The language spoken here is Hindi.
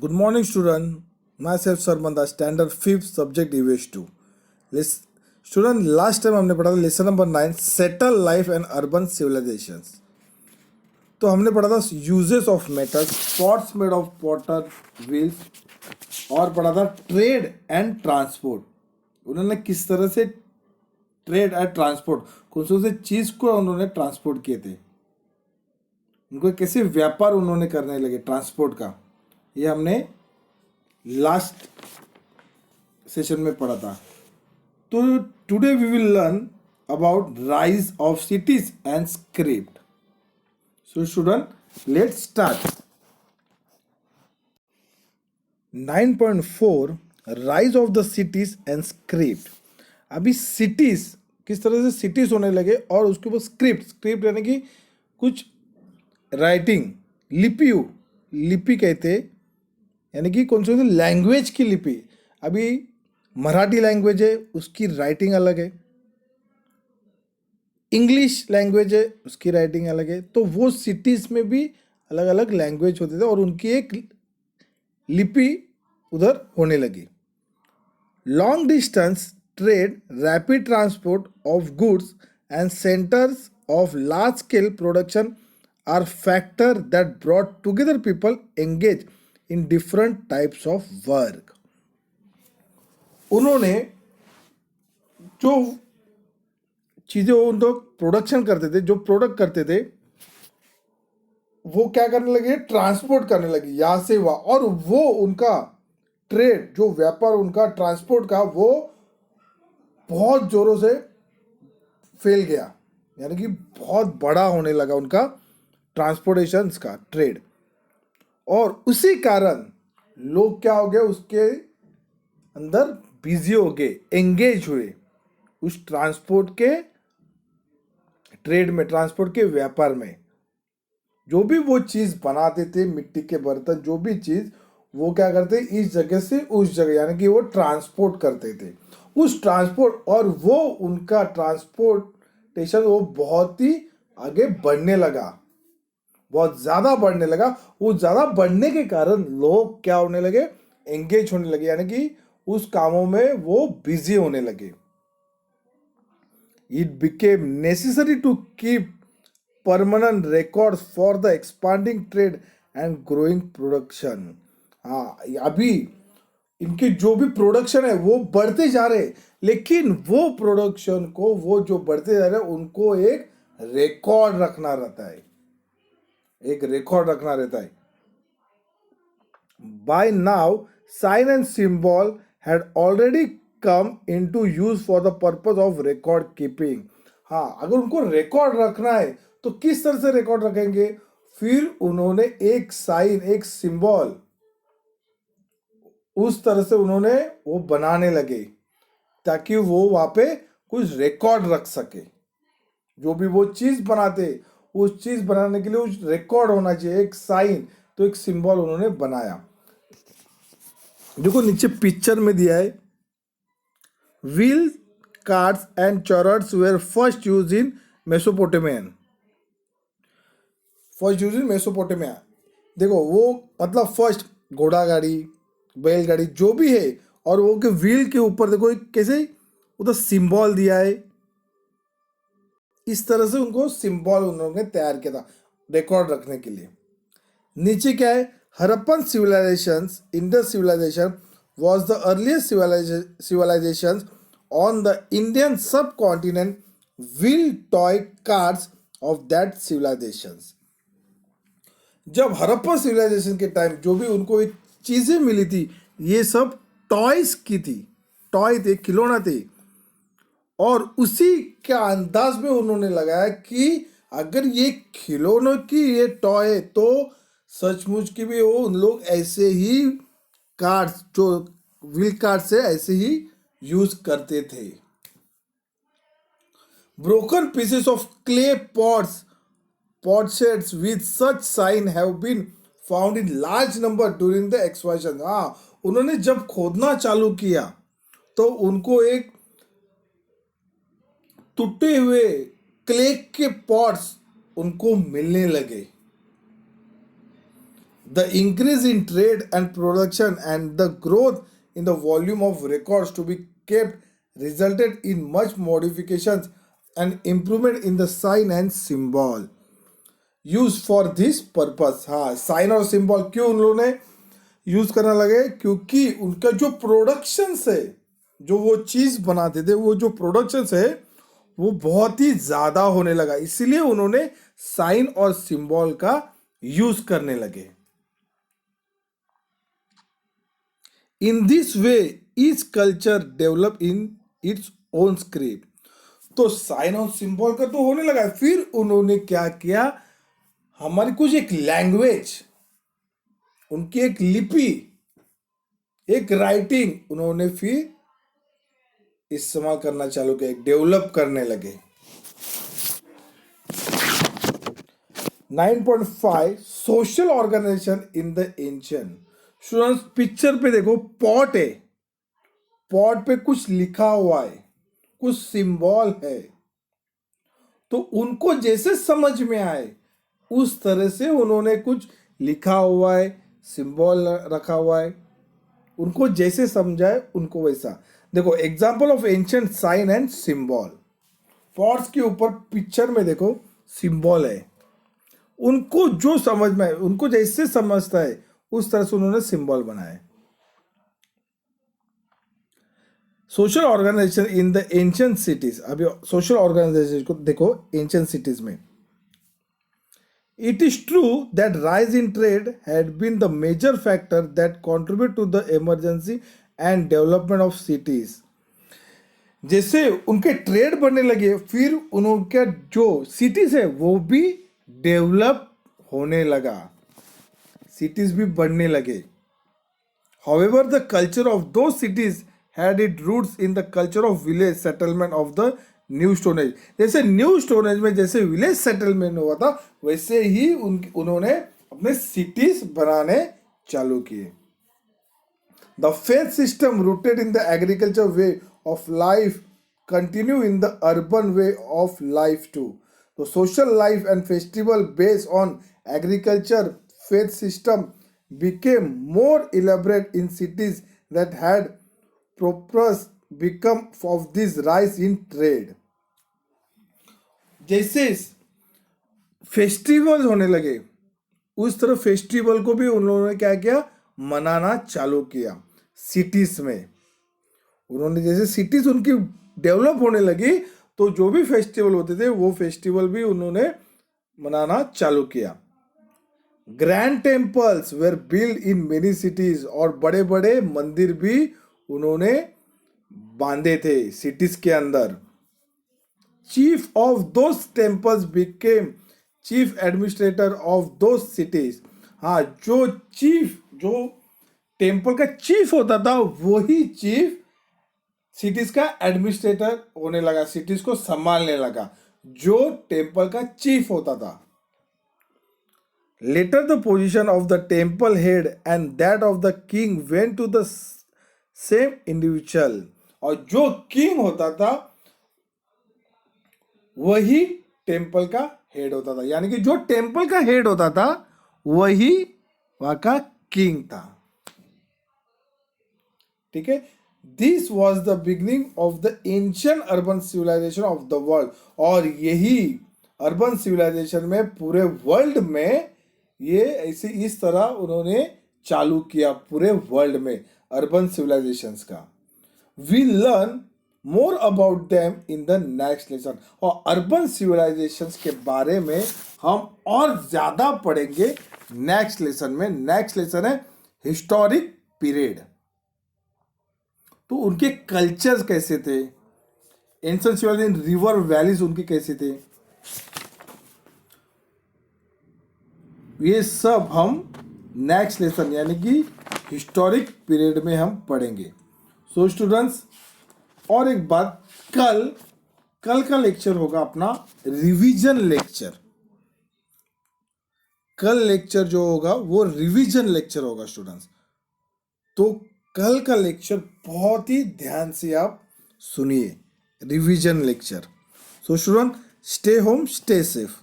Good morning, student. Myself Sarmanda, standard 5th subject EVS 2. Student, last time हमने पढ़ा था lesson number 9 settle life and urban civilisations. तो हमने पढ़ा था uses of metals, pots made of potter wheels, और पढ़ा था ट्रेड एंड ट्रांसपोर्ट. उन्होंने किस तरह से ट्रेड एंड ट्रांसपोर्ट, कौन से चीज़ को उन्होंने ट्रांसपोर्ट किए थे, उनको कैसे व्यापार उन्होंने करने लगे ट्रांसपोर्ट का, ये हमने लास्ट सेशन में पढ़ा था. तो today we will learn about rise of cities and script. So student let's start. 9.4 rise of the cities and script. अभी सिटीज किस तरह से सिटीज होने लगे और उसके ऊपर स्क्रिप्ट यानी कि कुछ राइटिंग, लिपि कहते, यानी कि कौन सी लैंग्वेज की लिपि. अभी मराठी लैंग्वेज है, उसकी राइटिंग अलग है. इंग्लिश लैंग्वेज है, उसकी राइटिंग अलग है. तो वो सिटीज़ में भी अलग अलग लैंग्वेज होते थे और उनकी एक लिपि उधर होने लगी. Long distance trade, rapid transport of goods and centres of large scale production are factor that brought together people engage in different types of work. उन्होंने जो चीज़ें उनको प्रोडक्शन करते थे, जो प्रोडक्ट करते थे, वो क्या करने लगे, ट्रांसपोर्ट करने लगे यहाँ से वहाँ. और वो उनका ट्रेड, जो व्यापार उनका ट्रांसपोर्ट का, वो बहुत जोरों से फैल गया, यानी कि बहुत बड़ा होने लगा उनका ट्रांसपोर्टेशन का ट्रेड. और उसी कारण लोग क्या हो गए, उसके अंदर बिजी हो गए, एंगेज हुए उस ट्रांसपोर्ट के ट्रेड में, ट्रांसपोर्ट के व्यापार में. जो भी वो चीज़ बनाते थे, मिट्टी के बर्तन, जो भी चीज़, वो क्या करते, इस जगह से उस जगह, यानी कि वो ट्रांसपोर्ट करते थे. उस ट्रांसपोर्ट, और वो उनका ट्रांसपोर्टेशन वो बहुत ही आगे बढ़ने लगा, बहुत ज़्यादा बढ़ने लगा. वो ज़्यादा बढ़ने के कारण लोग क्या होने लगे, एंगेज होने लगे, यानी कि उस कामों में वो बिजी होने लगे. It became necessary to keep permanent records for the expanding trade and growing production. हाँ, अभी इनके जो भी प्रोडक्शन है वो बढ़ते जा रहे हैं, लेकिन वो प्रोडक्शन को, वो जो बढ़ते जा रहे हैं, उनको एक रिकॉर्ड रखना रहता है, एक रिकॉर्ड रखना रहता है. By now, sign and symbol had already come into use for the purpose of record keeping. हाँ, अगर उनको रिकॉर्ड रखना है तो किस तरह से रिकॉर्ड रखेंगे, फिर उन्होंने एक साइन, एक सिंबल, उस तरह से उन्होंने वो बनाने लगे ताकि वो वहां पे कुछ रिकॉर्ड रख सके. जो भी वो चीज बनाते, उस चीज बनाने के लिए उस रिकॉर्ड होना चाहिए, एक साइन, तो एक सिंबल उन्होंने बनाया. देखो नीचे पिक्चर में दिया है, wheel carts and chariots were first use in Mesopotamia. First use in Mesopotamia. देखो वो मतलब फर्स्ट घोड़ा गाड़ी, बैलगाड़ी, जो भी है, और वो के व्हील के ऊपर देखो एक कैसे उधर सिंबल दिया है. इस तरह से उनको सिंबल उन्होंने तैयार किया था रिकॉर्ड रखने के लिए. नीचे क्या है, Harappan civilisation, Indus civilisation was the earliest civilizations on the Indian subcontinent, wheel toy cards of that civilizations. जब हरप्पा सिविलाइजेशन के टाइम जो भी उनको एक चीज़ें मिली थी, ये सब टॉयज की थी, टॉय थे, खिलौना थे. और उसी के अंदाज में उन्होंने लगाया कि अगर ये खिलौनों की ये टॉय है तो सचमुच की भी वो उन लोग ऐसे ही कार्ड्स, जो व्हील कार्ड से ऐसे ही यूज करते थे. Broken pieces of clay pots, potsherds with such sign have been found in large number during the excavation. हाँ, उन्होंने जब खोदना चालू किया तो उनको एक टूटे हुए क्ले के पॉट्स उनको मिलने लगे. The increase in trade and production and the growth in the volume of records to be kept resulted in much modifications and improvement in the sign and symbol used for this purpose. हाँ, साइन और सिंबल क्यों उन लोगों ने यूज करने लगे? क्योंकि उनका जो प्रोडक्शन है, जो वो चीज बनाते थे, वो जो प्रोडक्शन है वो बहुत ही ज्यादा होने लगा, इसीलिए उन्होंने साइन और सिंबल का यूज करने लगे. In this way each culture develop in its own script. तो साइन और सिंबल का तो होने लगा, फिर उन्होंने क्या किया, हमारी कुछ एक लैंग्वेज, उनकी एक लिपि, एक राइटिंग उन्होंने फिर इस्तेमाल करना चालू किया, डेवलप करने लगे. 9.5 social organisation in the ancient. Students picture पे देखो, पॉट है, पॉट पे कुछ लिखा हुआ है, कुछ सिंबल है, तो उनको जैसे समझ में आए उस तरह से उन्होंने कुछ लिखा हुआ है, सिंबल रखा हुआ है, उनको जैसे समझाए उनको वैसा. देखो example of ancient sign and symbol. Pots के ऊपर पिक्चर में देखो सिंबल है, उनको जो समझ में आए, उनको जैसे समझता है उस तरह से उन्होंने सिंबल बनाए. Social organisation in the ancient cities. अभी सोशल ऑर्गेनाइजेशन को देखो एंशिएंट सिटीज में. It is true that rise in trade had been the major factor that contribute to the emergency and development of cities. जैसे उनके ट्रेड बढ़ने लगे, फिर उनका जो सिटीज है वो भी डेवलप होने लगा, सिटीज भी बढ़ने लगे. However, the culture of those cities had its roots in the culture of village settlement of the new stone age. जैसे न्यू स्टोन एज में जैसे विलेज सेटलमेंट हुआ था, वैसे ही उन्होंने अपने सिटीज बनाने चालू किए. The faith system rooted in the agriculture way of life continue in the urban way of life too. तो social life and festival based on agriculture faith system became more elaborate in cities that had prospered become of this rise in trade. जैसे फेस्टिवल होने लगे उस तरह फेस्टिवल को भी उन्होंने क्या किया, मनाना चालू किया सिटीज में. उन्होंने जैसे सिटीज उनकी डेवलप होने लगी तो जो भी फेस्टिवल होते थे वो फेस्टिवल भी उन्होंने मनाना चालू किया. Grand temples were build in many cities. और बड़े बड़े मंदिर भी उन्होंने बांधे थे सिटीज के अंदर. Chief of those temples became chief administrator of those cities. हाँ, जो टेम्पल का चीफ होता था वही चीफ सिटीज का एडमिनिस्ट्रेटर होने लगा, सिटीज को संभालने लगा, जो टेम्पल का चीफ होता था. Later the position of the temple head and that of the king went to the same individual. और जो किंग होता था वही टेम्पल का हेड होता था, यानी कि जो टेम्पल का हेड होता था वही वहां का किंग था. ठीक है. This was the beginning of the ancient urban civilisation of the world. और यही अर्बन सिविलाइजेशन में पूरे वर्ल्ड में ये ऐसे इस तरह उन्होंने चालू किया पूरे वर्ल्ड में अर्बन सिविलाइजेशंस का. We learn more about them in the next lesson. और अर्बन सिविलाइजेशंस के बारे में हम और ज़्यादा पढ़ेंगे नेक्स्ट लेसन में. नेक्स्ट लेसन है हिस्टोरिक पीरियड. तो उनके कल्चर्स कैसे थे, एंशिएंट सिविलाइजेशन, रिवर वैलीज उनके कैसे थे, ये सब हम नेक्स्ट लेसन यानी कि हिस्टोरिक पीरियड में हम पढ़ेंगे. सो स्टूडेंट्स, और एक बात, कल का लेक्चर होगा अपना रिवीजन लेक्चर. कल लेक्चर जो होगा वो रिवीजन लेक्चर होगा स्टूडेंट्स. तो कल का लेक्चर बहुत ही ध्यान से आप सुनिए, revision lecture. So student, stay home, stay safe.